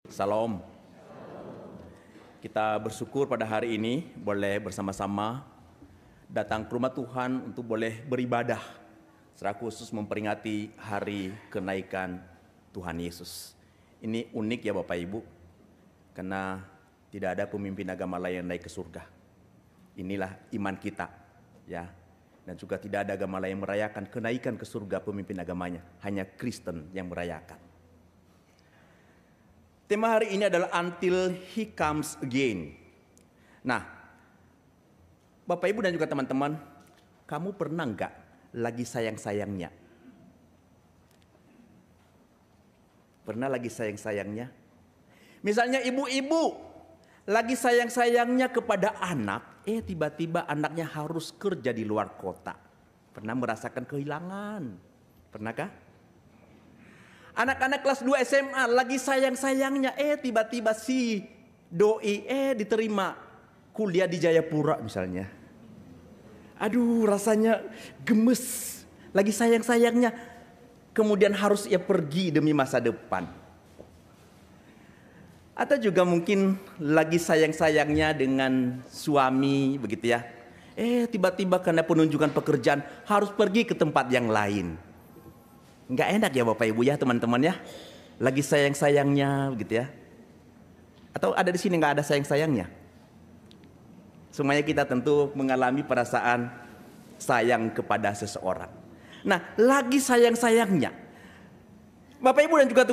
Salam. Kita bersyukur pada hari ini boleh bersama-sama datang ke rumah Tuhan untuk boleh beribadah secara khusus memperingati hari kenaikan Tuhan Yesus. Ini unik ya Bapak Ibu, karena tidak ada pemimpin agama lain yang naik ke surga. Inilah iman kita, ya. Dan juga tidak ada agama lain yang merayakan kenaikan ke surga pemimpin agamanya, hanya Kristen yang merayakan. Tema hari ini adalah Until He Comes Again. Nah, Bapak Ibu dan juga teman-teman, kamu pernah enggak lagi sayang-sayangnya? Pernah lagi sayang-sayangnya? Misalnya ibu-ibu lagi sayang-sayangnya kepada anak, tiba-tiba anaknya harus kerja di luar kota. Pernah merasakan kehilangan? Pernahkah? Anak-anak kelas 2 SMA lagi sayang-sayangnya, tiba-tiba si doi diterima kuliah di Jayapura misalnya. Aduh, rasanya gemes. Lagi sayang-sayangnya, kemudian harus ia pergi demi masa depan. Atau juga mungkin lagi sayang-sayangnya dengan suami begitu ya. Tiba-tiba karena penunjukan pekerjaan harus pergi ke tempat yang lain. Nggak enak ya Bapak Ibu ya teman-teman ya. Lagi sayang-sayangnya begitu ya. Atau ada di sini nggak ada sayang-sayangnya? Semuanya kita tentu mengalami perasaan sayang kepada seseorang. Nah, lagi sayang-sayangnya, Bapak Ibu dan juga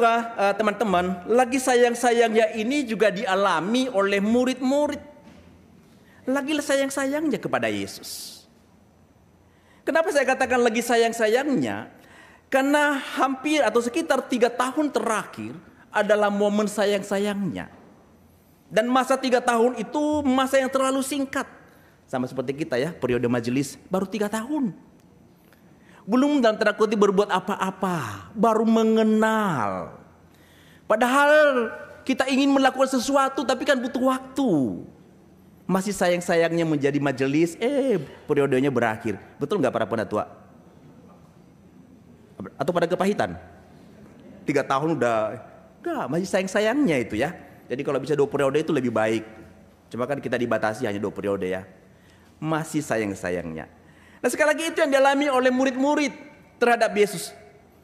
teman-teman, lagi sayang-sayangnya ini juga dialami oleh murid-murid. Lagi sayang-sayangnya kepada Yesus. Kenapa saya katakan lagi sayang-sayangnya? Karena hampir atau sekitar 3 tahun terakhir adalah momen sayang-sayangnya. Dan masa 3 tahun itu masa yang terlalu singkat. Sama seperti kita ya, periode majelis baru 3 tahun. Belum dalam tanda kutip berbuat apa-apa, baru mengenal. Padahal kita ingin melakukan sesuatu tapi kan butuh waktu. Masih sayang-sayangnya menjadi majelis, periodenya berakhir. Betul nggak para penatua? Atau pada kepahitan? 3 tahun udah enggak, masih sayang-sayangnya itu ya. Jadi kalau bisa 2 periode itu lebih baik. Cuma kan kita dibatasi hanya 2 periode ya. Masih sayang-sayangnya. Nah sekali lagi itu yang dialami oleh murid-murid terhadap Yesus.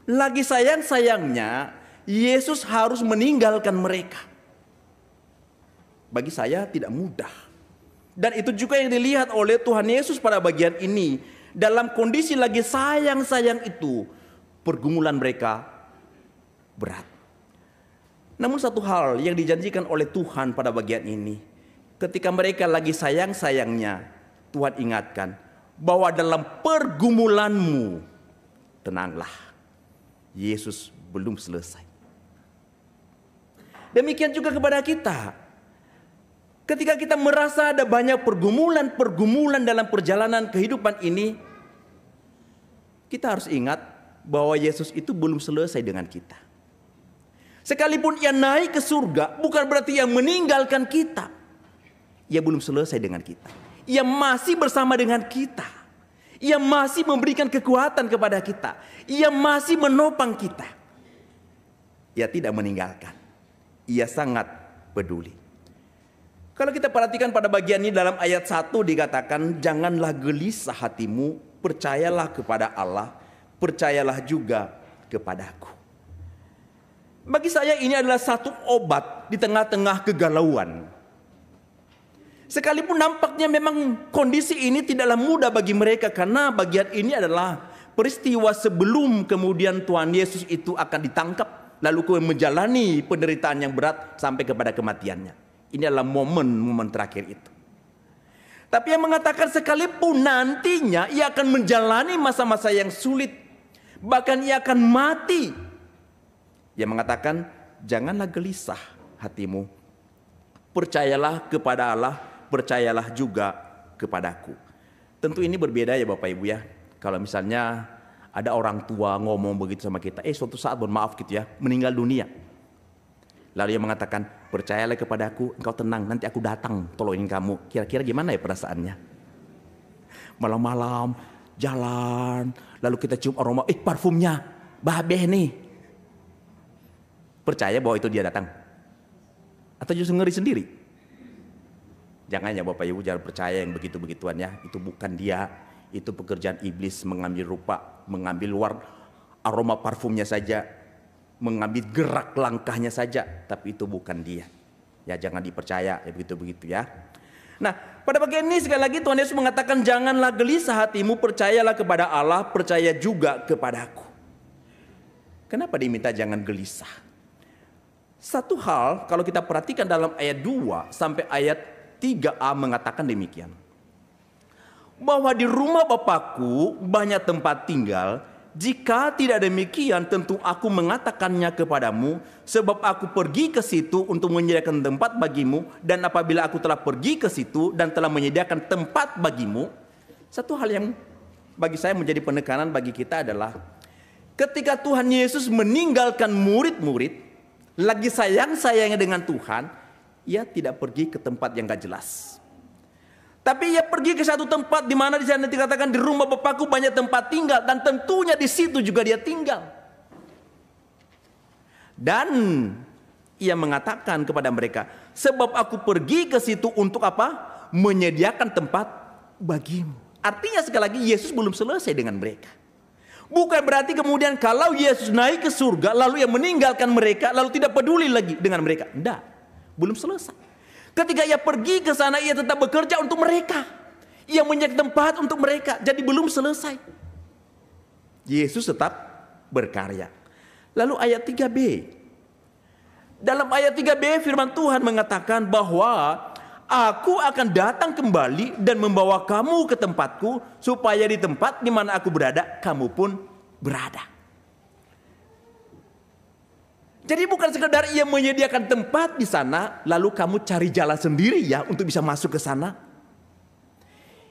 Lagi sayang-sayangnya Yesus harus meninggalkan mereka. Bagi saya tidak mudah. Dan itu juga yang dilihat oleh Tuhan Yesus pada bagian ini. Dalam kondisi lagi sayang-sayang itu, pergumulan mereka berat. Namun satu hal yang dijanjikan oleh Tuhan pada bagian ini, ketika mereka lagi sayang-sayangnya, Tuhan ingatkan bahwa dalam pergumulanmu tenanglah, Yesus belum selesai. Demikian juga kepada kita. Ketika kita merasa ada banyak pergumulan dalam perjalanan kehidupan ini, kita harus ingat bahwa Yesus itu belum selesai dengan kita. Sekalipun ia naik ke surga, bukan berarti ia meninggalkan kita. Ia belum selesai dengan kita. Ia masih bersama dengan kita. Ia masih memberikan kekuatan kepada kita. Ia masih menopang kita. Ia tidak meninggalkan. Ia sangat peduli. Kalau kita perhatikan pada bagian ini dalam ayat 1 dikatakan, janganlah gelisah hatimu, percayalah kepada Allah, percayalah juga kepadaku. Bagi saya ini adalah satu obat di tengah-tengah kegalauan. Sekalipun nampaknya memang kondisi ini tidaklah mudah bagi mereka, karena bagian ini adalah peristiwa sebelum kemudian Tuhan Yesus itu akan ditangkap, lalu menjalani penderitaan yang berat sampai kepada kematiannya. Ini adalah momen-momen terakhir itu. Tapi yang mengatakan sekalipun nantinya ia akan menjalani masa-masa yang sulit, bahkan ia akan mati. Ia mengatakan, janganlah gelisah hatimu. Percayalah kepada Allah, percayalah juga kepadaku. Tentu ini berbeda ya Bapak Ibu ya. Kalau misalnya ada orang tua ngomong begitu sama kita, suatu saat mohon maaf gitu ya, meninggal dunia. Lalu ia mengatakan, percayalah kepadaku, engkau tenang, nanti aku datang tolongin kamu. Kira-kira gimana ya perasaannya? Malam-malam jalan, lalu kita cium aroma, parfumnya babeh nih. Percaya bahwa itu dia datang? Atau justru ngeri sendiri? Jangan ya Bapak Ibu, jangan percaya yang begitu-begituan ya. Itu bukan dia, itu pekerjaan iblis mengambil rupa, mengambil aroma parfumnya saja, mengambil gerak langkahnya saja, tapi itu bukan dia. Ya jangan dipercaya ya begitu-begitu ya. Nah, pada bagian ini sekali lagi Tuhan Yesus mengatakan, janganlah gelisah hatimu, percayalah kepada Allah, percaya juga kepadaku. Kenapa diminta jangan gelisah? Satu hal kalau kita perhatikan dalam ayat 2 sampai ayat 3a mengatakan demikian. Bahwa di rumah Bapakku banyak tempat tinggal, jika tidak demikian tentu aku mengatakannya kepadamu, sebab aku pergi ke situ untuk menyediakan tempat bagimu, dan apabila aku telah pergi ke situ dan telah menyediakan tempat bagimu. Satu hal yang bagi saya menjadi penekanan bagi kita adalah ketika Tuhan Yesus meninggalkan murid-murid, lagi sayang-sayangnya dengan Tuhan, ia tidak pergi ke tempat yang gak jelas. Tapi ia pergi ke satu tempat di mana di sana dikatakan di rumah Bapakku banyak tempat tinggal, dan tentunya di situ juga dia tinggal. Dan ia mengatakan kepada mereka, sebab aku pergi ke situ untuk apa? Menyediakan tempat bagimu. Artinya sekali lagi Yesus belum selesai dengan mereka. Bukan berarti kemudian kalau Yesus naik ke surga lalu ia meninggalkan mereka lalu tidak peduli lagi dengan mereka. Tidak, belum selesai. Ketika ia pergi ke sana, ia tetap bekerja untuk mereka. Ia menyediakan tempat untuk mereka. Jadi belum selesai. Yesus tetap berkarya. Lalu ayat 3b. Dalam ayat 3b firman Tuhan mengatakan bahwa aku akan datang kembali dan membawa kamu ke tempatku, supaya di tempat di mana aku berada, kamu pun berada. Jadi bukan sekedar ia menyediakan tempat di sana, lalu kamu cari jalan sendiri ya untuk bisa masuk ke sana.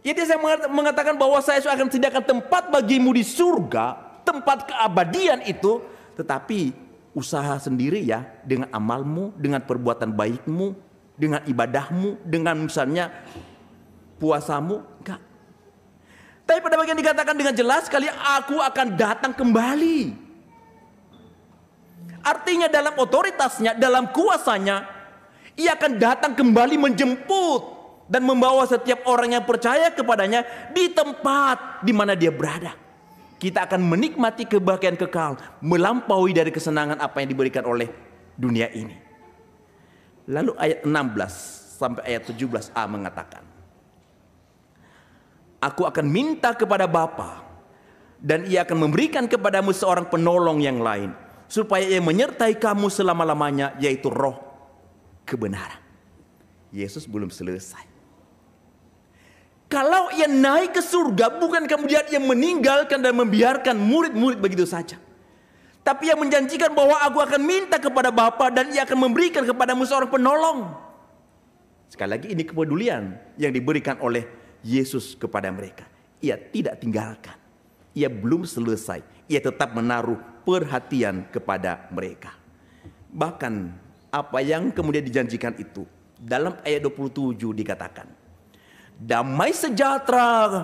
Jadi saya mengatakan bahwa saya akan sediakan tempat bagimu di surga, tempat keabadian itu, tetapi usaha sendiri ya, dengan amalmu, dengan perbuatan baikmu, dengan ibadahmu, dengan misalnya puasamu, enggak. Tapi pada bagian dikatakan dengan jelas sekali, aku akan datang kembali. Artinya dalam otoritasnya, dalam kuasanya, ia akan datang kembali menjemput dan membawa setiap orang yang percaya kepadanya di tempat di mana dia berada. Kita akan menikmati kebahagiaan kekal, melampaui dari kesenangan apa yang diberikan oleh dunia ini. Lalu ayat 16 sampai ayat 17a mengatakan, aku akan minta kepada Bapa, dan ia akan memberikan kepadamu seorang penolong yang lain, supaya ia menyertai kamu selama-lamanya, yaitu roh kebenaran. Yesus belum selesai. Kalau ia naik ke surga, bukan kemudian ia meninggalkan dan membiarkan murid-murid begitu saja. Tapi ia menjanjikan bahwa aku akan minta kepada Bapa dan ia akan memberikan kepadamu seorang penolong. Sekali lagi ini kepedulian yang diberikan oleh Yesus kepada mereka. Ia tidak tinggalkan. Ia belum selesai. Ia tetap menaruh perhatian kepada mereka. Bahkan apa yang kemudian dijanjikan itu dalam ayat 27 dikatakan, damai sejahtera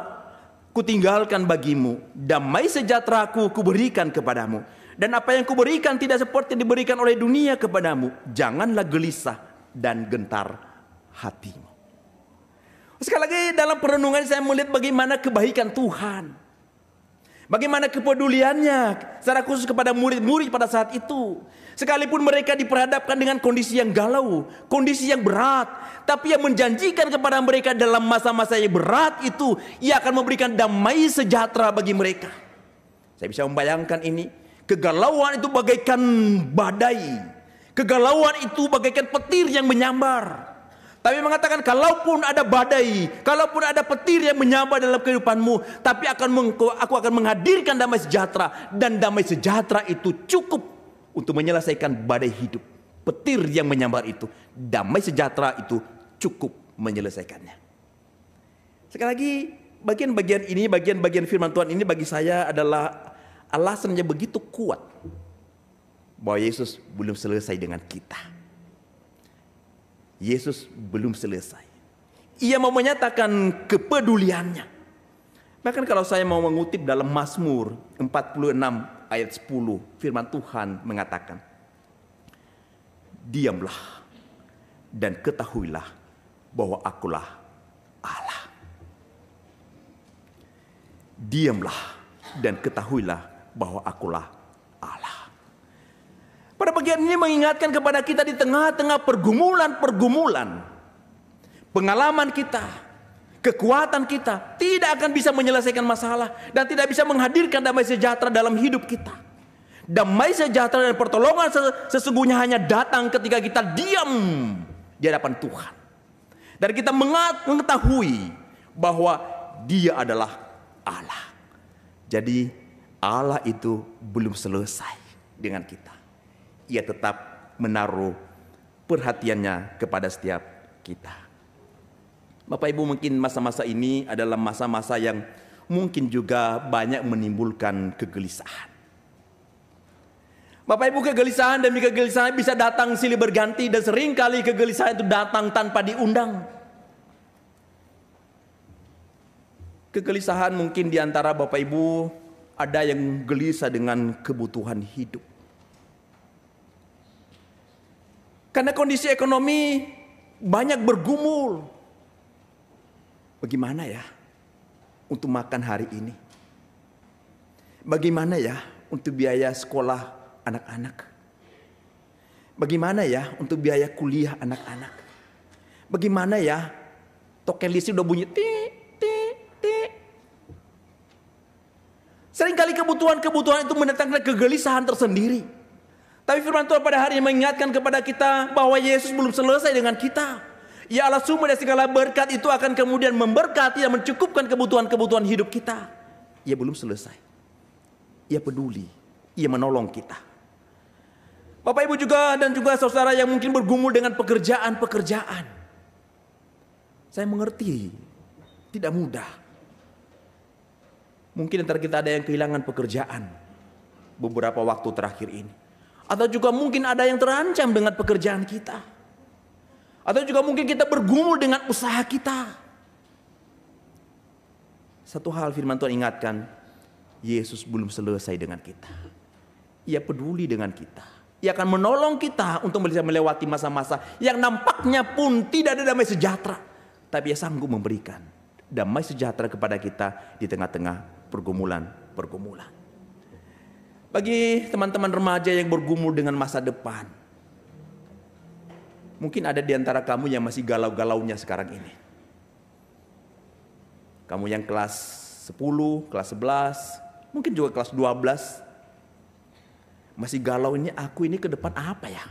kutinggalkan bagimu, damai sejahteraku kuberikan kepadamu, dan apa yang kuberikan tidak seperti diberikan oleh dunia kepadamu. Janganlah gelisah dan gentar hatimu. Sekali lagi dalam perenungan saya melihat bagaimana kebaikan Tuhan, bagaimana kepeduliannya secara khusus kepada murid-murid pada saat itu. Sekalipun mereka diperhadapkan dengan kondisi yang galau, kondisi yang berat, tapi ia menjanjikan kepada mereka dalam masa-masa yang berat itu, ia akan memberikan damai sejahtera bagi mereka. Saya bisa membayangkan ini, kegalauan itu bagaikan badai, kegalauan itu bagaikan petir yang menyambar. Tapi mengatakan kalaupun ada badai, kalaupun ada petir yang menyambar dalam kehidupanmu, tapi aku akan menghadirkan damai sejahtera, dan damai sejahtera itu cukup untuk menyelesaikan badai hidup. Petir yang menyambar itu, damai sejahtera itu cukup menyelesaikannya. Sekali lagi, bagian-bagian ini, bagian-bagian firman Tuhan ini bagi saya adalah alasannya begitu kuat bahwa Yesus belum selesai dengan kita. Yesus belum selesai. Ia mau menyatakan kepeduliannya. Bahkan kalau saya mau mengutip dalam Mazmur 46 ayat 10, firman Tuhan mengatakan, diamlah dan ketahuilah bahwa akulah Allah. Diamlah dan ketahuilah bahwa akulah Allah. Pada bagian ini mengingatkan kepada kita di tengah-tengah pergumulan-pergumulan, pengalaman kita, kekuatan kita tidak akan bisa menyelesaikan masalah dan tidak bisa menghadirkan damai sejahtera dalam hidup kita. Damai sejahtera dan pertolongan sesungguhnya hanya datang ketika kita diam di hadapan Tuhan. Dan kita mengetahui bahwa Dia adalah Allah. Jadi Allah itu belum selesai dengan kita. Ia tetap menaruh perhatiannya kepada setiap kita. Bapak Ibu, mungkin masa-masa ini adalah masa-masa yang mungkin juga banyak menimbulkan kegelisahan. Bapak Ibu, kegelisahan demi kegelisahan bisa datang silih berganti, dan seringkali kegelisahan itu datang tanpa diundang. Kegelisahan mungkin di antara Bapak Ibu ada yang gelisah dengan kebutuhan hidup. Karena kondisi ekonomi banyak bergumul. Bagaimana ya untuk makan hari ini? Bagaimana ya untuk biaya sekolah anak-anak? Bagaimana ya untuk biaya kuliah anak-anak? Bagaimana ya token listrik udah bunyi tik tik tik. Seringkali kebutuhan-kebutuhan itu mendatangkan kegelisahan tersendiri. Tapi firman Tuhan pada hari ini mengingatkan kepada kita bahwa Yesus belum selesai dengan kita. Ya Allah, sumber dari segala berkat itu akan kemudian memberkati dan mencukupkan kebutuhan-kebutuhan hidup kita. Ia belum selesai. Ia peduli. Ia menolong kita. Bapak Ibu juga dan juga saudara yang mungkin bergumul dengan pekerjaan-pekerjaan. Saya mengerti, tidak mudah. Mungkin antara kita ada yang kehilangan pekerjaan beberapa waktu terakhir ini. Atau juga mungkin ada yang terancam dengan pekerjaan kita. Atau juga mungkin kita bergumul dengan usaha kita. Satu hal firman Tuhan ingatkan, Yesus belum selesai dengan kita. Ia peduli dengan kita. Ia akan menolong kita untuk bisa melewati masa-masa yang nampaknya pun tidak ada damai sejahtera. Tapi Ia sanggup memberikan damai sejahtera kepada kita di tengah-tengah pergumulan-pergumulan. Bagi teman-teman remaja yang bergumul dengan masa depan, mungkin ada di antara kamu yang masih galau-galaunya sekarang ini. Kamu yang kelas 10, kelas 11, mungkin juga kelas 12. Masih galau ini, aku ini ke depan apa ya?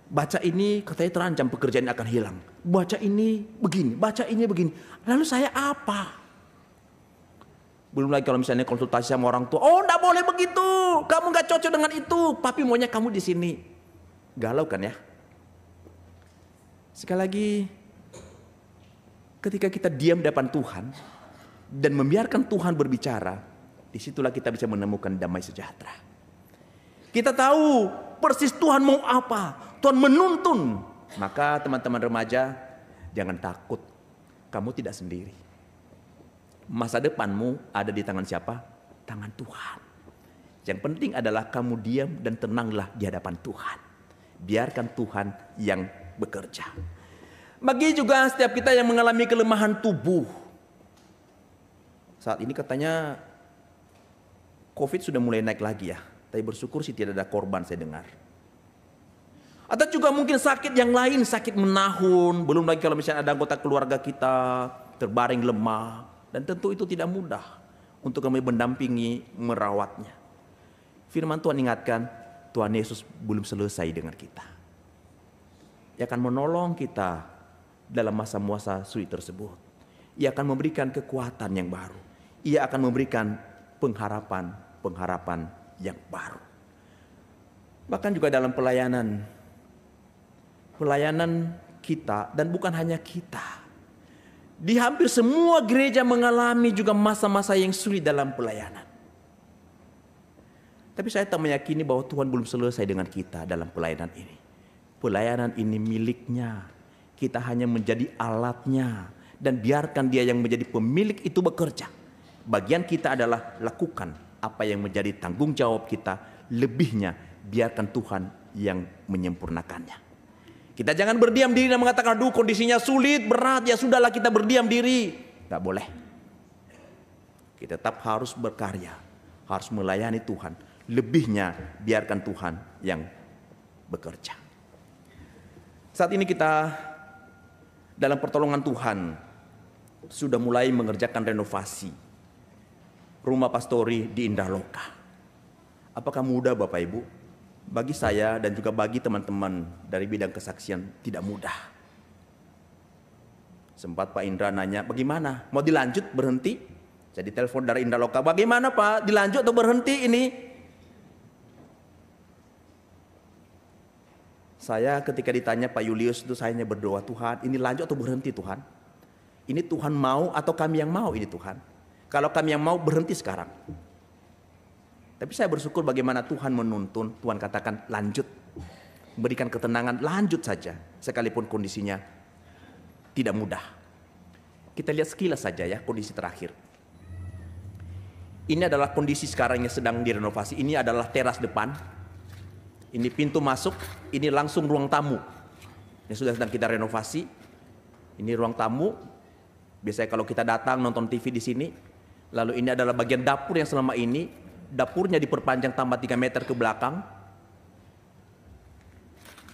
Baca ini katanya terancam pekerjaan akan hilang. Baca ini begini, baca ini begini. Lalu saya apa? Belum lagi kalau misalnya konsultasi sama orang tua, oh enggak boleh begitu, kamu enggak cocok dengan itu, papi maunya kamu di sini. Galau kan ya? Sekali lagi, ketika kita diam di depan Tuhan dan membiarkan Tuhan berbicara, disitulah kita bisa menemukan damai sejahtera. Kita tahu persis Tuhan mau apa, Tuhan menuntun. Maka teman-teman remaja, jangan takut, kamu tidak sendiri. Masa depanmu ada di tangan siapa? Tangan Tuhan. Yang penting adalah kamu diam dan tenanglah di hadapan Tuhan. Biarkan Tuhan yang bekerja. Bagi juga setiap kita yang mengalami kelemahan tubuh. Saat ini katanya COVID sudah mulai naik lagi ya. Tapi bersyukur sih tidak ada korban saya dengar. Atau juga mungkin sakit yang lain, sakit menahun. Belum lagi kalau misalnya ada anggota keluarga kita terbaring lemah. Dan tentu itu tidak mudah untuk kami mendampingi, merawatnya. Firman Tuhan ingatkan, Tuhan Yesus belum selesai dengan kita. Ia akan menolong kita dalam masa-masa sulit tersebut. Ia akan memberikan kekuatan yang baru. Ia akan memberikan pengharapan yang baru. Bahkan juga dalam pelayanan kita, dan bukan hanya kita. Di hampir semua gereja mengalami juga masa-masa yang sulit dalam pelayanan. Tapi saya tak meyakini bahwa Tuhan belum selesai dengan kita dalam pelayanan ini. Pelayanan ini miliknya. Kita hanya menjadi alatnya. Dan biarkan Dia yang menjadi pemilik itu bekerja. Bagian kita adalah lakukan apa yang menjadi tanggung jawab kita. Lebihnya biarkan Tuhan yang menyempurnakannya. Kita jangan berdiam diri dan mengatakan, aduh kondisinya sulit, berat, ya sudahlah kita berdiam diri. Gak boleh. Kita tetap harus berkarya, harus melayani Tuhan. Lebihnya biarkan Tuhan yang bekerja. Saat ini kita dalam pertolongan Tuhan sudah mulai mengerjakan renovasi rumah pastori di Indraloka. Apakah mudah Bapak Ibu? Bagi saya dan juga bagi teman-teman dari bidang kesaksian tidak mudah. Sempat Pak Indra nanya, bagaimana? Mau dilanjut berhenti? Jadi telepon dari Indraloka, bagaimana Pak? Dilanjut atau berhenti ini? Saya ketika ditanya Pak Julius itu, saya hanya berdoa, Tuhan ini lanjut atau berhenti Tuhan? Ini Tuhan mau atau kami yang mau ini Tuhan? Kalau kami yang mau berhenti sekarang. Tapi saya bersyukur bagaimana Tuhan menuntun, Tuhan katakan lanjut. Berikan ketenangan, lanjut saja. Sekalipun kondisinya tidak mudah. Kita lihat sekilas saja ya kondisi terakhir. Ini adalah kondisi sekarang yang sedang direnovasi. Ini adalah teras depan. Ini pintu masuk, ini langsung ruang tamu. Yang sudah sedang kita renovasi. Ini ruang tamu. Biasanya kalau kita datang nonton TV di sini. Lalu ini adalah bagian dapur yang selama ini. Dapurnya diperpanjang tambah 3 meter ke belakang.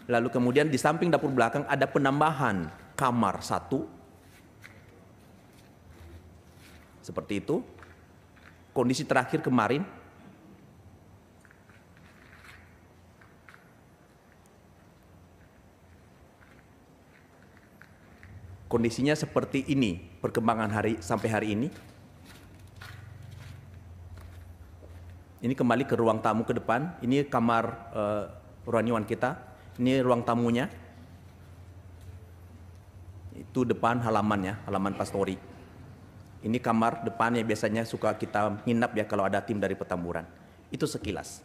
Lalu kemudian di samping dapur belakang ada penambahan kamar 1. Seperti itu. Kondisi terakhir kemarin. Kondisinya seperti ini, perkembangan sampai hari ini. Ini kembali ke ruang tamu ke depan. Ini kamar rohaniwan kita. Ini ruang tamunya. Itu depan halamannya, halaman pastori. Ini kamar depan yang biasanya suka kita nginap ya kalau ada tim dari Petamburan. Itu sekilas.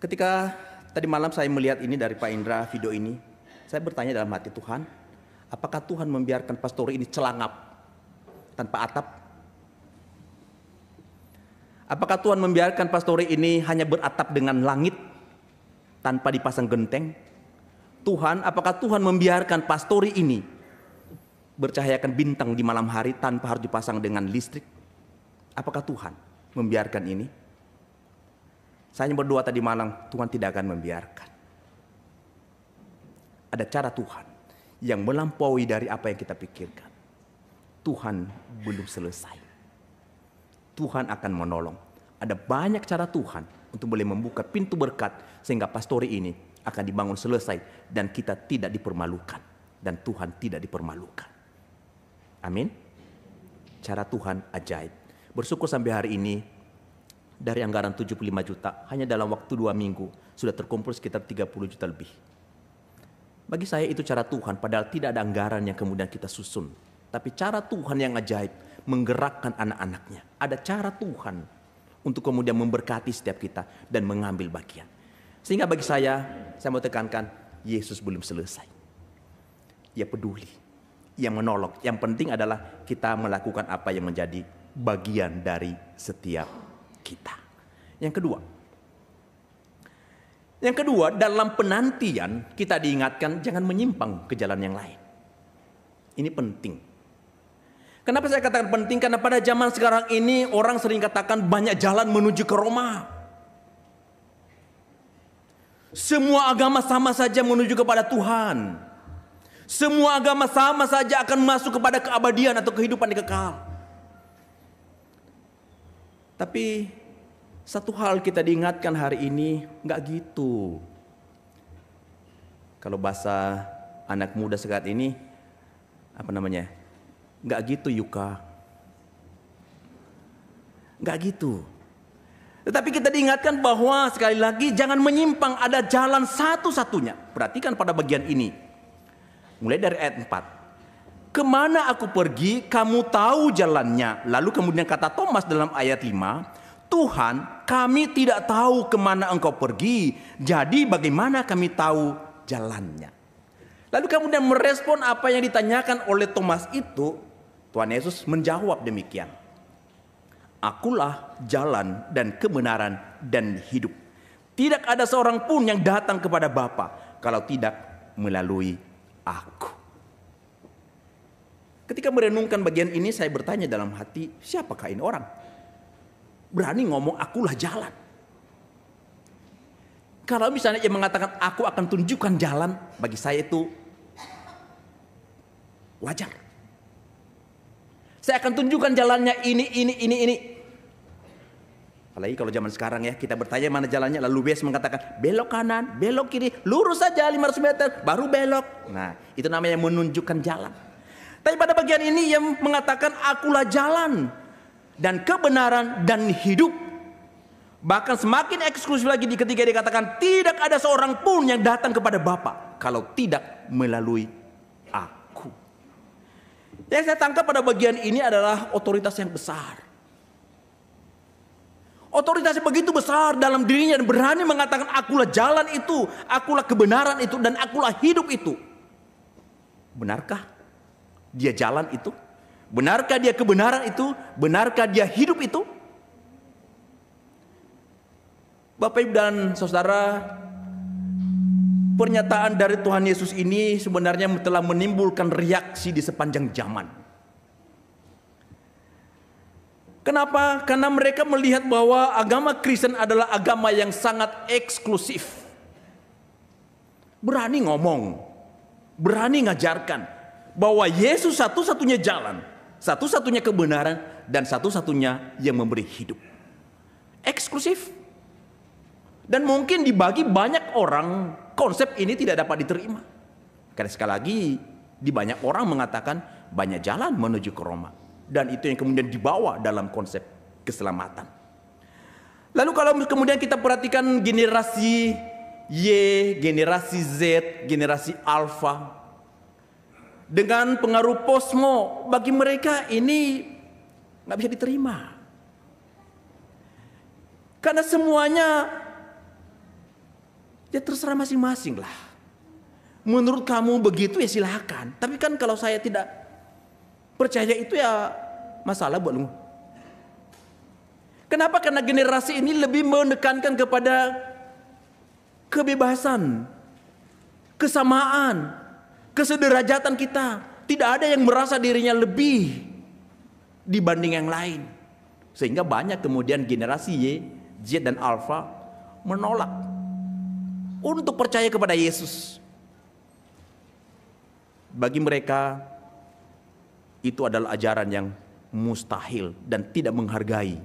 Ketika tadi malam saya melihat ini dari Pak Indra, video ini, saya bertanya dalam hati, Tuhan, apakah Tuhan membiarkan pastori ini celangap tanpa atap? Apakah Tuhan membiarkan pastori ini hanya beratap dengan langit tanpa dipasang genteng? Tuhan, apakah Tuhan membiarkan pastori ini bercahayakan bintang di malam hari tanpa harus dipasang dengan listrik? Apakah Tuhan membiarkan ini? Saya hanya berdoa tadi malam, Tuhan tidak akan membiarkan. Ada cara Tuhan yang melampaui dari apa yang kita pikirkan. Tuhan belum selesai. Tuhan akan menolong. Ada banyak cara Tuhan untuk boleh membuka pintu berkat sehingga pastori ini akan dibangun selesai dan kita tidak dipermalukan dan Tuhan tidak dipermalukan. Amin. Cara Tuhan ajaib. Bersyukur sampai hari ini dari anggaran 75 juta hanya dalam waktu 2 minggu sudah terkumpul sekitar 30 juta lebih. Bagi saya itu cara Tuhan, padahal tidak ada anggaran yang kemudian kita susun. Tapi cara Tuhan yang ajaib, menggerakkan anak-anaknya. Ada cara Tuhan untuk kemudian memberkati setiap kita dan mengambil bagian. Sehingga bagi saya mau tekankan, Yesus belum selesai. Ia peduli, ia menolong. Yang penting adalah kita melakukan apa yang menjadi bagian dari setiap kita. Yang kedua, dalam penantian kita diingatkan jangan menyimpang ke jalan yang lain. Ini penting. Kenapa saya katakan penting? Karena pada zaman sekarang ini orang sering katakan banyak jalan menuju ke Roma. Semua agama sama saja menuju kepada Tuhan. Semua agama sama saja akan masuk kepada keabadian atau kehidupan yang kekal. Tapi satu hal kita diingatkan hari ini, nggak gitu. Kalau bahasa anak muda saat ini, nggak gitu Yuka. Nggak gitu. Tetapi kita diingatkan bahwa sekali lagi jangan menyimpang, ada jalan satu-satunya. Perhatikan pada bagian ini. Mulai dari ayat 4. Kemana aku pergi, kamu tahu jalannya. Lalu kemudian kata Thomas dalam ayat 5. Tuhan, kami tidak tahu kemana engkau pergi. Jadi bagaimana kami tahu jalannya? Lalu kemudian merespon apa yang ditanyakan oleh Thomas itu. Tuhan Yesus menjawab demikian. Akulah jalan dan kebenaran dan hidup. Tidak ada seorang pun yang datang kepada Bapa kalau tidak melalui aku. Ketika merenungkan bagian ini, saya bertanya dalam hati, siapakah ini orang? Berani ngomong akulah jalan. Kalau misalnya ia mengatakan aku akan tunjukkan jalan, bagi saya itu wajar. Saya akan tunjukkan jalannya ini. Apalagi kalau zaman sekarang ya, kita bertanya mana jalannya, lalu BS mengatakan belok kanan, belok kiri, lurus saja 500 meter, baru belok. Nah, itu namanya menunjukkan jalan. Tapi pada bagian ini yang mengatakan akulah jalan dan kebenaran dan hidup. Bahkan semakin eksklusif lagi ketika dikatakan tidak ada seorang pun yang datang kepada Bapa kalau tidak melalui aku. Yang saya tangkap pada bagian ini adalah otoritas yang besar. Otoritas yang begitu besar dalam dirinya dan berani mengatakan akulah jalan itu, akulah kebenaran itu, dan akulah hidup itu. Benarkah dia jalan itu? Benarkah dia kebenaran itu? Benarkah dia hidup itu? Bapak Ibu dan Saudara, pernyataan dari Tuhan Yesus ini sebenarnya telah menimbulkan reaksi di sepanjang zaman. Kenapa? Karena mereka melihat bahwa agama Kristen adalah agama yang sangat eksklusif. Berani ngomong, berani ngajarkan bahwa Yesus satu-satunya jalan, satu-satunya kebenaran, dan satu-satunya yang memberi hidup. Eksklusif. Dan mungkin dibagi banyak orang konsep ini tidak dapat diterima. Karena sekali lagi di banyak orang mengatakan banyak jalan menuju ke Roma. Dan itu yang kemudian dibawa dalam konsep keselamatan. Lalu kalau kemudian kita perhatikan generasi Y, generasi Z, generasi Alpha. Dengan pengaruh posmo, bagi mereka ini nggak bisa diterima. Karena semuanya ya terserah masing-masing lah. Menurut kamu begitu ya silakan. Tapi kan kalau saya tidak percaya itu ya masalah buat lu. Kenapa? Karena generasi ini lebih menekankan kepada kebebasan, kesamaan, kesederajatan kita. Tidak ada yang merasa dirinya lebih dibanding yang lain. Sehingga banyak kemudian generasi Y, Z dan Alpha menolak untuk percaya kepada Yesus. Bagi mereka itu adalah ajaran yang mustahil dan tidak menghargai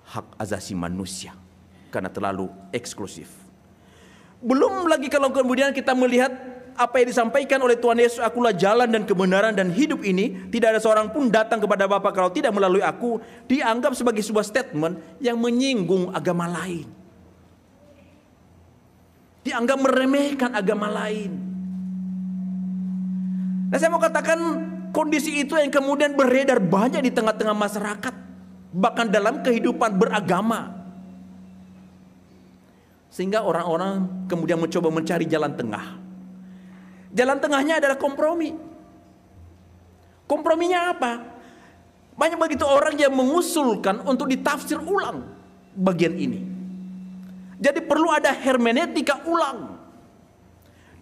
hak asasi manusia karena terlalu eksklusif. Belum lagi kalau kemudian kita melihat apa yang disampaikan oleh Tuhan Yesus, akulah jalan dan kebenaran dan hidup ini, tidak ada seorang pun datang kepada Bapa kalau tidak melalui aku, dianggap sebagai sebuah statement yang menyinggung agama lain. Dianggap meremehkan agama lain. Nah, saya mau katakan kondisi itu yang kemudian beredar banyak di tengah-tengah masyarakat, bahkan dalam kehidupan beragama. Sehingga orang-orang kemudian mencoba mencari jalan tengah. Jalan tengahnya adalah kompromi. Komprominya apa? Banyak begitu orang yang mengusulkan untuk ditafsir ulang bagian ini. Jadi perlu ada hermeneutika ulang.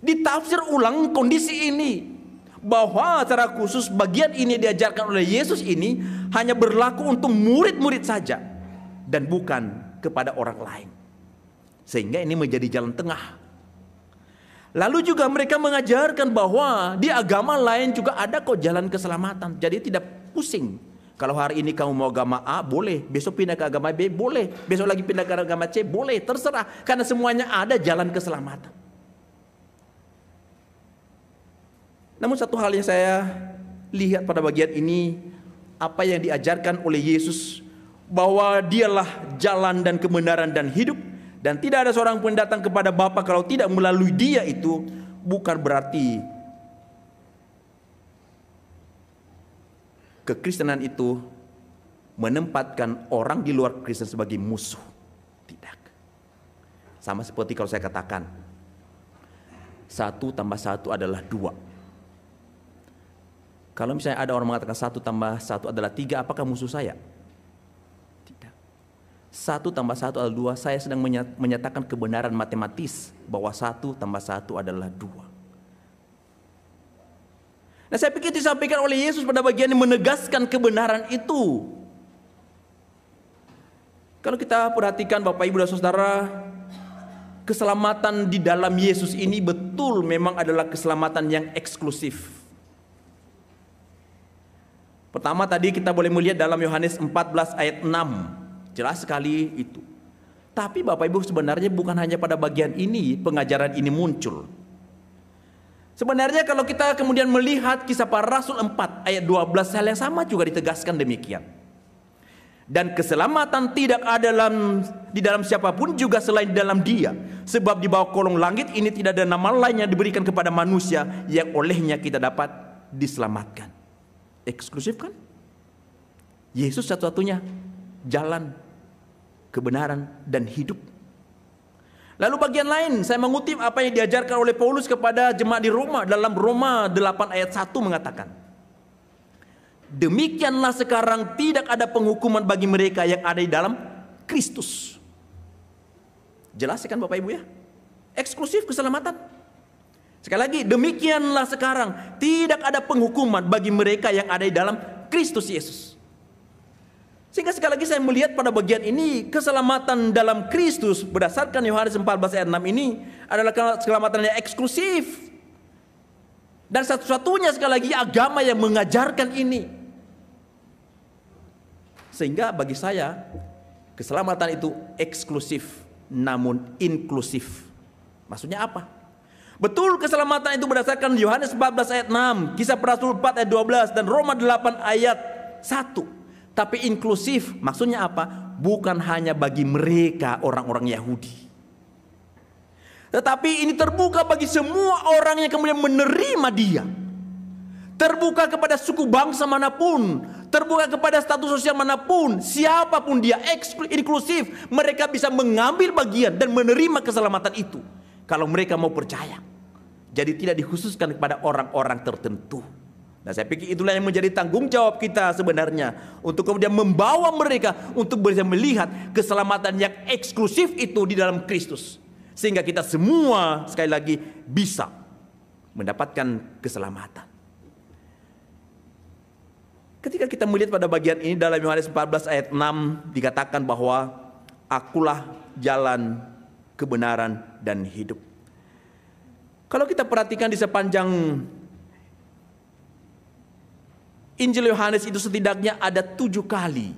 Ditafsir ulang kondisi ini. Bahwa secara khusus bagian ini diajarkan oleh Yesus ini hanya berlaku untuk murid-murid saja. Dan bukan kepada orang lain. Sehingga ini menjadi jalan tengah. Lalu juga mereka mengajarkan bahwa di agama lain juga ada kok jalan keselamatan. Jadi tidak pusing. Kalau hari ini kamu mau agama A, boleh. Besok pindah ke agama B, boleh. Besok lagi pindah ke agama C, boleh. Terserah. Karena semuanya ada jalan keselamatan. Namun satu hal yang saya lihat pada bagian ini, apa yang diajarkan oleh Yesus, bahwa dialah jalan dan kebenaran dan hidup. Dan tidak ada seorang pun datang kepada Bapa kalau tidak melalui dia itu, bukan berarti kekristenan itu menempatkan orang di luar Kristen sebagai musuh. Tidak. Sama seperti kalau saya katakan 1 + 1 adalah 2. Kalau misalnya ada orang mengatakan 1 + 1 adalah 3, apakah musuh saya? Tidak. 1 + 1 adalah 2. Saya sedang menyatakan kebenaran matematis bahwa 1 + 1 adalah 2. Nah, saya pikir disampaikan oleh Yesus pada bagian yang menegaskan kebenaran itu. Kalau kita perhatikan Bapak Ibu dan Saudara, keselamatan di dalam Yesus ini betul memang adalah keselamatan yang eksklusif. Pertama tadi kita boleh melihat dalam Yohanes 14 ayat 6. Jelas sekali itu. Tapi Bapak Ibu, sebenarnya bukan hanya pada bagian ini pengajaran ini muncul. Sebenarnya kalau kita kemudian melihat Kisah Para Rasul 4 ayat 12, hal yang sama juga ditegaskan demikian. Dan keselamatan tidak ada di dalam siapapun juga selain di dalam Dia. Sebab di bawah kolong langit ini tidak ada nama lain yang diberikan kepada manusia yang olehnya kita dapat diselamatkan. Eksklusif kan? Yesus satu-satunya jalan, kebenaran, dan hidup. Lalu bagian lain, saya mengutip apa yang diajarkan oleh Paulus kepada jemaat di Roma. Dalam Roma 8 ayat 1 mengatakan, demikianlah sekarang tidak ada penghukuman bagi mereka yang ada di dalam Kristus. Jelas kan Bapak Ibu ya? Eksklusif keselamatan. Sekali lagi, demikianlah sekarang tidak ada penghukuman bagi mereka yang ada di dalam Kristus Yesus. Sehingga sekali lagi saya melihat pada bagian ini, keselamatan dalam Kristus berdasarkan Yohanes 14 ayat 6 ini adalah keselamatan yang eksklusif. Dan satu-satunya sekali lagi agama yang mengajarkan ini. Sehingga bagi saya, keselamatan itu eksklusif namun inklusif. Maksudnya apa? Betul, keselamatan itu berdasarkan Yohanes 14 ayat 6, Kisah Para Rasul 4 ayat 12, dan Roma 8 ayat 1. Tapi inklusif maksudnya apa? Bukan hanya bagi mereka orang-orang Yahudi, tetapi ini terbuka bagi semua orang yang kemudian menerima Dia. Terbuka kepada suku bangsa manapun, terbuka kepada status sosial manapun, siapapun dia, inklusif. Mereka bisa mengambil bagian dan menerima keselamatan itu kalau mereka mau percaya. Jadi tidak dikhususkan kepada orang-orang tertentu. Nah, saya pikir itulah yang menjadi tanggung jawab kita sebenarnya, untuk kemudian membawa mereka untuk bisa melihat keselamatan yang eksklusif itu di dalam Kristus, sehingga kita semua sekali lagi bisa mendapatkan keselamatan. Ketika kita melihat pada bagian ini dalam Yohanes 14 ayat 6 dikatakan bahwa akulah jalan, kebenaran, dan hidup. Kalau kita perhatikan di sepanjang Injil Yohanes itu setidaknya ada 7 kali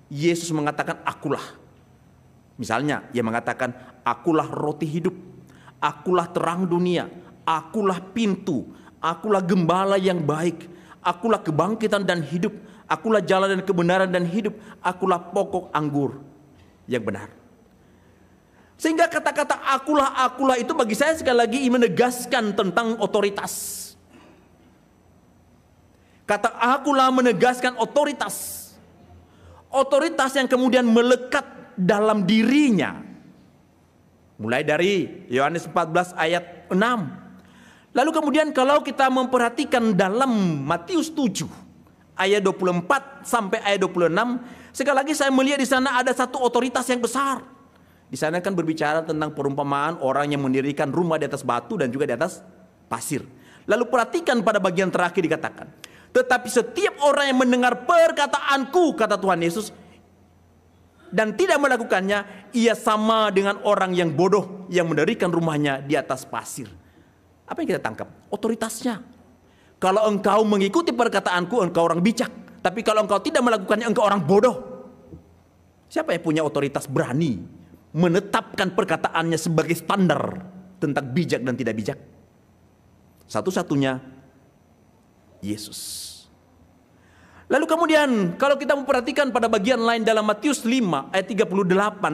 Yesus mengatakan akulah. Misalnya ia mengatakan akulah roti hidup, akulah terang dunia, akulah pintu, akulah gembala yang baik, akulah kebangkitan dan hidup, akulah jalan dan kebenaran dan hidup, akulah pokok anggur yang benar. Sehingga kata-kata akulah itu bagi saya sekali lagi menegaskan tentang otoritas. Kata akulah menegaskan otoritas. Otoritas yang kemudian melekat dalam dirinya. Mulai dari Yohanes 14 ayat 6. Lalu kemudian kalau kita memperhatikan dalam Matius 7 ayat 24 sampai ayat 26, sekali lagi saya melihat di sana ada satu otoritas yang besar. Di sana kan berbicara tentang perumpamaan orang yang mendirikan rumah di atas batu dan juga di atas pasir. Lalu perhatikan pada bagian terakhir dikatakan, tetapi setiap orang yang mendengar perkataanku, kata Tuhan Yesus, dan tidak melakukannya, ia sama dengan orang yang bodoh yang mendirikan rumahnya di atas pasir. Apa yang kita tangkap? Otoritasnya. Kalau engkau mengikuti perkataanku, engkau orang bijak. Tapi kalau engkau tidak melakukannya, engkau orang bodoh. Siapa yang punya otoritas berani menetapkan perkataannya sebagai standar tentang bijak dan tidak bijak? Satu-satunya Yesus. Lalu kemudian kalau kita memperhatikan pada bagian lain dalam Matius 5 ayat 38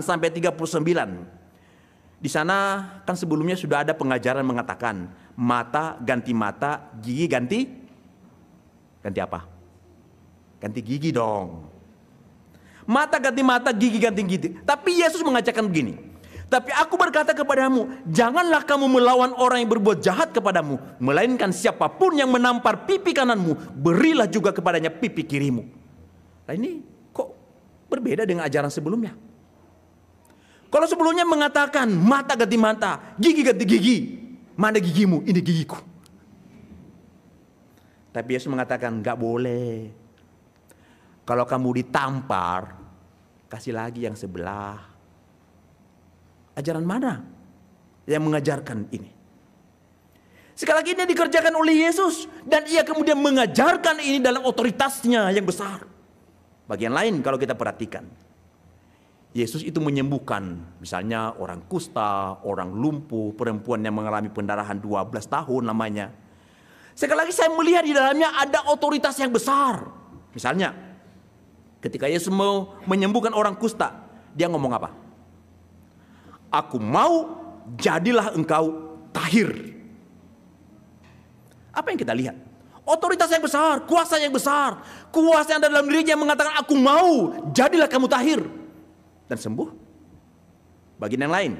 sampai 39. Di sana kan sebelumnya sudah ada pengajaran mengatakan mata ganti mata, gigi ganti apa? Ganti gigi dong. Mata ganti mata, gigi ganti gigi. Tapi Yesus mengajarkan begini, tapi aku berkata kepadamu, janganlah kamu melawan orang yang berbuat jahat kepadamu, melainkan siapapun yang menampar pipi kananmu, berilah juga kepadanya pipi kirimu. Nah, ini kok berbeda dengan ajaran sebelumnya? Kalau sebelumnya mengatakan mata ganti mata, gigi ganti gigi, mana gigimu? Ini gigiku. Tapi Yesus mengatakan nggak boleh. Kalau kamu ditampar, kasih lagi yang sebelah. Ajaran mana yang mengajarkan ini? Sekali lagi ini dikerjakan oleh Yesus. Dan ia kemudian mengajarkan ini dalam otoritasnya yang besar. Bagian lain kalau kita perhatikan. Yesus itu menyembuhkan misalnya orang kusta, orang lumpuh, perempuan yang mengalami pendarahan 12 tahun lamanya. Sekali lagi saya melihat di dalamnya ada otoritas yang besar. Misalnya ketika Yesus mau menyembuhkan orang kusta, dia ngomong apa? Aku mau, jadilah engkau tahir. Apa yang kita lihat? Otoritas yang besar, kuasa yang besar. Kuasa yang ada dalam dirinya mengatakan aku mau, jadilah kamu tahir. Dan sembuh. Bagian yang lain,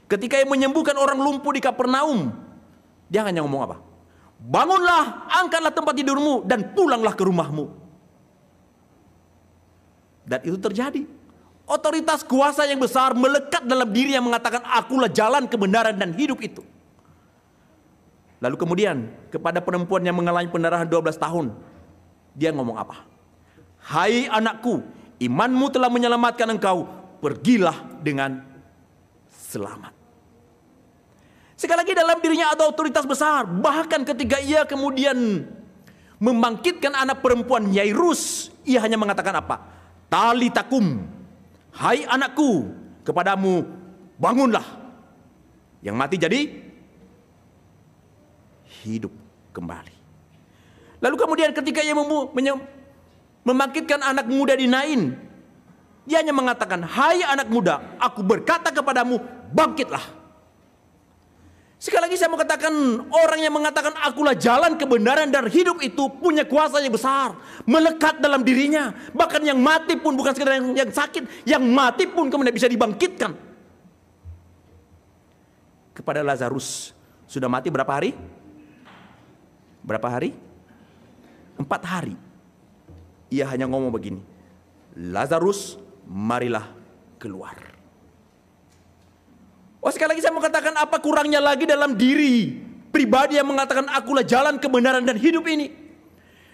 ketika ia menyembuhkan orang lumpuh di Kapernaum, dia hanya ngomong apa? Bangunlah, angkatlah tempat tidurmu, dan pulanglah ke rumahmu. Dan itu terjadi. Otoritas kuasa yang besar melekat dalam diri yang mengatakan akulah jalan kebenaran dan hidup itu. Lalu kemudian kepada perempuan yang mengalami pendarahan 12 tahun, dia ngomong apa? Hai anakku, imanmu telah menyelamatkan engkau, pergilah dengan selamat. Sekali lagi dalam dirinya ada otoritas besar. Bahkan ketika ia kemudian membangkitkan anak perempuan Yairus, ia hanya mengatakan apa? Talitakum, hai anakku, kepadamu bangunlah. Yang mati jadi hidup kembali. Lalu kemudian ketika ia membangkitkan anak muda di Nain, dia hanya mengatakan, hai anak muda, aku berkata kepadamu, bangkitlah. Sekali lagi saya mau katakan, orang yang mengatakan akulah jalan kebenaran dan hidup itu punya kuasa yang besar, melekat dalam dirinya. Bahkan yang mati pun bukan sekedar yang sakit, yang mati pun kemudian bisa dibangkitkan. Kepada Lazarus, sudah mati berapa hari? Berapa hari? 4 hari. Ia hanya ngomong begini, Lazarus, marilah keluar. Oh, sekali lagi saya mau katakan, apa kurangnya lagi dalam diri pribadi yang mengatakan akulah jalan kebenaran dan hidup ini.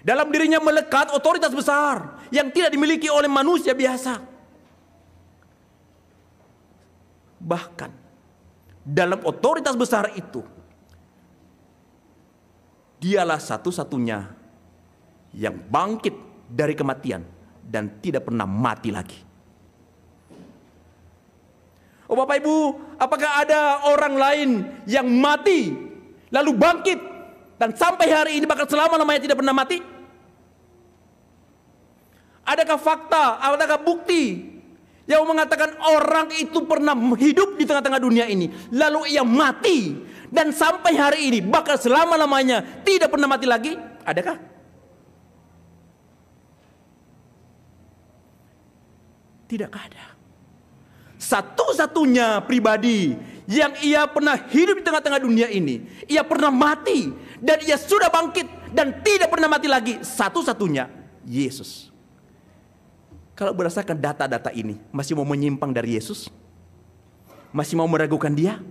Dalam dirinya melekat otoritas besar yang tidak dimiliki oleh manusia biasa. Bahkan dalam otoritas besar itu, dialah satu-satunya yang bangkit dari kematian dan tidak pernah mati lagi. Oh Bapak Ibu, apakah ada orang lain yang mati lalu bangkit dan sampai hari ini bahkan selama-lamanya tidak pernah mati? Adakah fakta, adakah bukti yang mengatakan orang itu pernah hidup di tengah-tengah dunia ini lalu ia mati dan sampai hari ini bahkan selama-lamanya tidak pernah mati lagi? Adakah? Tidak ada. Satu-satunya pribadi yang ia pernah hidup di tengah-tengah dunia ini, ia pernah mati dan ia sudah bangkit dan tidak pernah mati lagi, satu-satunya Yesus. Kalau berdasarkan data-data ini masih mau menyimpang dari Yesus? Masih mau meragukan dia?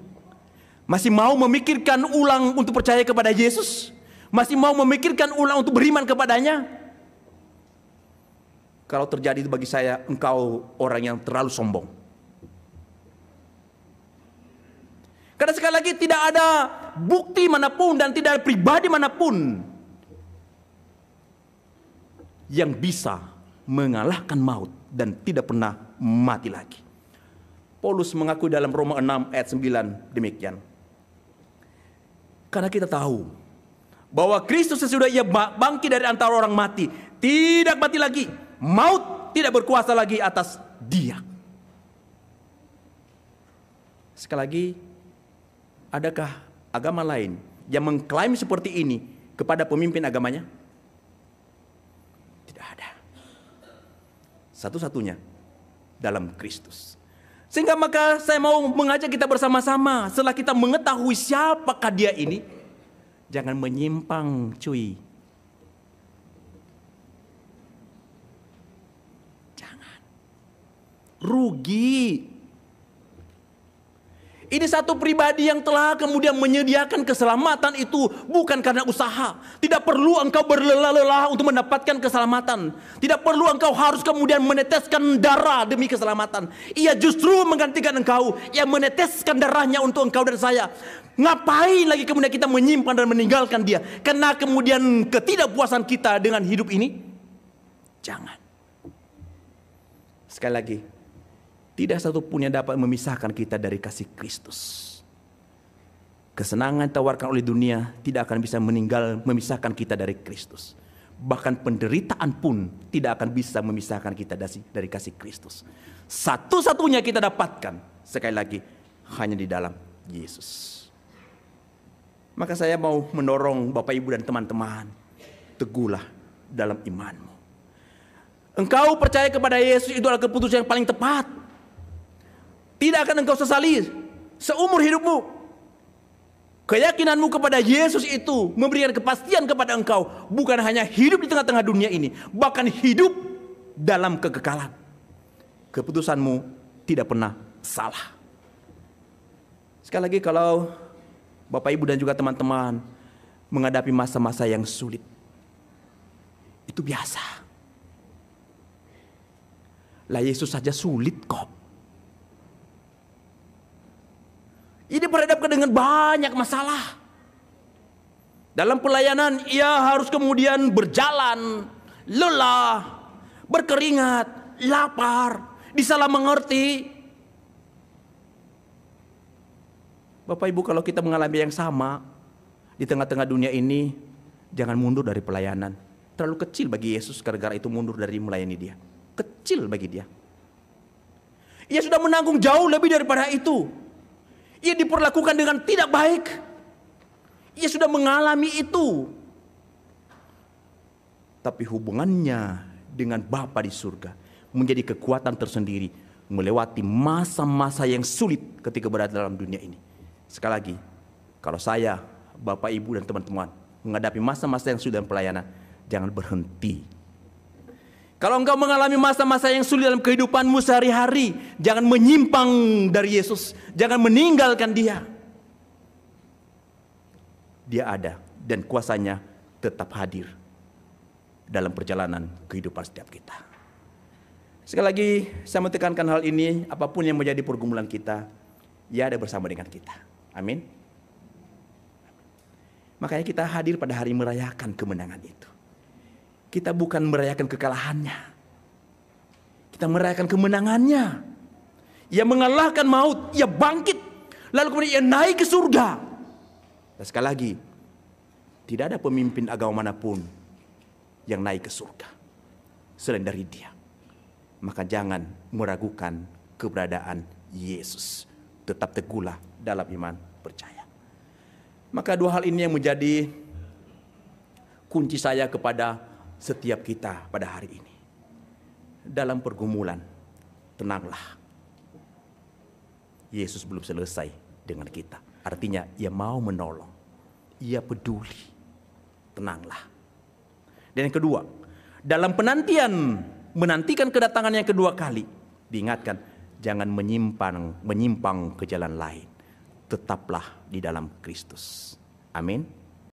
Masih mau memikirkan ulang untuk percaya kepada Yesus? Masih mau memikirkan ulang untuk beriman kepadanya? Kalau terjadi itu bagi saya, engkau orang yang terlalu sombong. Karena sekali lagi tidak ada bukti manapun dan tidak ada pribadi manapun yang bisa mengalahkan maut dan tidak pernah mati lagi. Paulus mengakui dalam Roma 6 ayat 9 demikian. Karena kita tahu bahwa Kristus sesudah ia bangkit dari antara orang mati, tidak mati lagi. Maut tidak berkuasa lagi atas dia. Sekali lagi, adakah agama lain yang mengklaim seperti ini kepada pemimpin agamanya? Tidak ada. Satu-satunya dalam Kristus. Sehingga maka saya mau mengajak kita bersama-sama, setelah kita mengetahui siapakah dia ini, jangan menyimpang cuy. Jangan. Rugi. Ini satu pribadi yang telah kemudian menyediakan keselamatan itu bukan karena usaha. Tidak perlu engkau berlelah-lelah untuk mendapatkan keselamatan. Tidak perlu engkau harus kemudian meneteskan darah demi keselamatan. Ia justru menggantikan engkau. Ia meneteskan darahnya untuk engkau dan saya. Ngapain lagi kemudian kita menyimpan dan meninggalkan dia? Karena kemudian ketidakpuasan kita dengan hidup ini? Jangan. Sekali lagi, tidak satu pun yang dapat memisahkan kita dari kasih Kristus. Kesenangan ditawarkan oleh dunia tidak akan bisa memisahkan kita dari Kristus. Bahkan penderitaan pun tidak akan bisa memisahkan kita dari kasih Kristus. Satu-satunya kita dapatkan, sekali lagi, hanya di dalam Yesus. Maka saya mau mendorong Bapak Ibu dan teman-teman, teguhlah dalam imanmu. Engkau percaya kepada Yesus itu adalah keputusan yang paling tepat. Tidak akan engkau sesali seumur hidupmu. Keyakinanmu kepada Yesus itu memberikan kepastian kepada engkau. Bukan hanya hidup di tengah-tengah dunia ini, bahkan hidup dalam kekekalan. Keputusanmu tidak pernah salah. Sekali lagi, kalau Bapak Ibu dan juga teman-teman menghadapi masa-masa yang sulit, itu biasa. Lah Yesus saja sulit kok. Ini berhadapkan dengan banyak masalah. Dalam pelayanan ia harus kemudian berjalan, lelah, berkeringat, lapar, disalah mengerti. Bapak Ibu, kalau kita mengalami yang sama di tengah-tengah dunia ini, jangan mundur dari pelayanan. Terlalu kecil bagi Yesus gara-gara itu mundur dari melayani dia. Kecil bagi dia. Ia sudah menanggung jauh lebih daripada itu. Ia diperlakukan dengan tidak baik. Ia sudah mengalami itu. Tapi hubungannya dengan Bapa di surga menjadi kekuatan tersendiri melewati masa-masa yang sulit ketika berada dalam dunia ini. Sekali lagi, kalau saya, Bapak, Ibu, dan teman-teman menghadapi masa-masa yang sulit dalam pelayanan, jangan berhenti. Kalau engkau mengalami masa-masa yang sulit dalam kehidupanmu sehari-hari, jangan menyimpang dari Yesus, jangan meninggalkan dia. Dia ada dan kuasanya tetap hadir dalam perjalanan kehidupan setiap kita. Sekali lagi saya menekankan hal ini, apapun yang menjadi pergumulan kita, ia ada bersama dengan kita. Amin. Makanya kita hadir pada hari merayakan kemenangan itu. Kita bukan merayakan kekalahannya. Kita merayakan kemenangannya. Ia mengalahkan maut, ia bangkit. Lalu kemudian ia naik ke surga. Dan sekali lagi, tidak ada pemimpin agama manapun yang naik ke surga selain dari dia. Maka jangan meragukan keberadaan Yesus. Tetap teguhlah dalam iman percaya. Maka dua hal ini yang menjadi kunci saya kepada setiap kita pada hari ini. Dalam pergumulan, tenanglah. Yesus belum selesai dengan kita. Artinya ia mau menolong. Ia peduli. Tenanglah. Dan yang kedua, dalam menantikan kedatangan yang kedua kali, diingatkan, jangan menyimpang ke jalan lain. Tetaplah di dalam Kristus. Amin.